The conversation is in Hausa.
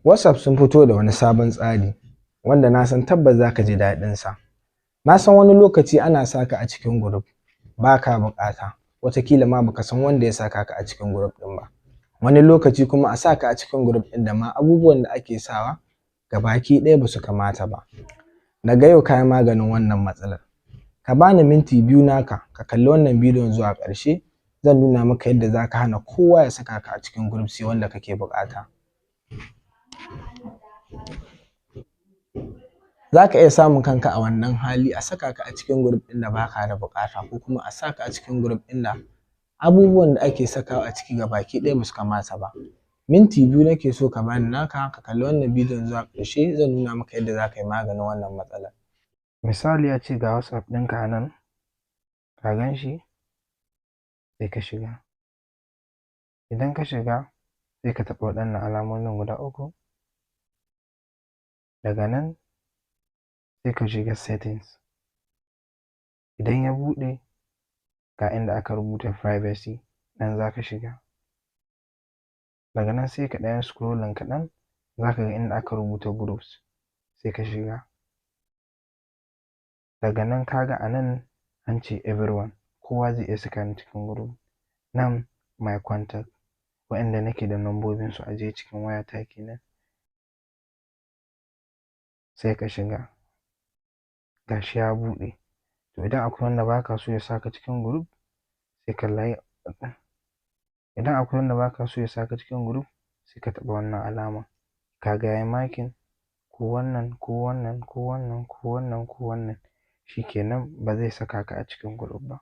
WhatsApp sun fito da wani sabon tsari wanda na san tabbas za ka ji daɗinsa. Na san wani lokaci ana saka a cikin group ba ka buƙata, wataƙila ma baka san wanda ya saka ka a cikin group ɗin ba. Wani lokaci kuma a saka a cikin group ɗin da ma abubuwan da ake sawa gabaki ɗaya ba su kamata ba. Daga yau ka yi maganin wannan matsalar. Ka bani minti 2 naka ka kalli wannan bidiyon zuwa ƙarshe, zan nuna maka yadda za ka hana kowa ya saka ka a cikin group sai wanda kake buƙata. Za ka iya samun kanka a wannan hali, a saka ka a cikin group ɗin da baka da buƙata, ko kuma a saka a cikin group ɗin da abubuwan da ake sakawa a ciki gabaki ɗaya ba su kamata ba. Minti 2 nake so ka bani naka ka kalli wannan bidiyon zuwa ƙarshe, zan nuna maka yadda za ka yi maganin wannan matsalar. Misali a ce ga WhatsApp ɗinka a nan, ka gan shi? Sai ka shiga. Idan ka shiga sai ka taɓa waɗannan alamomin guda 3. Daga nan sai ka shiga settings. Idan ya buɗe ga inda aka rubuta privacy, nan za ka shiga. Daga nan sai ka ɗan scrolling kaɗan, za ka ga inda aka rubuta groups, sai ka shiga. Daga nan ka ga a nan an ce everyone, kowa zai iya saka ni cikin group. Nan my contact, waɗanda nake da lambobinsu a ajiye cikin wayata kenan. Sai ka shiga. Ga shi ya buɗe. To idan akwai wanda baka so ya saka cikin group, sai ka idan akwai wanda baka so ya saka cikin group, sai ka taɓa wannan alama. Ka ga yayi marking ko wannan ko wannan ko wannan ko wannan ko wannan, shikenan ba zai saka ka a cikin group ba.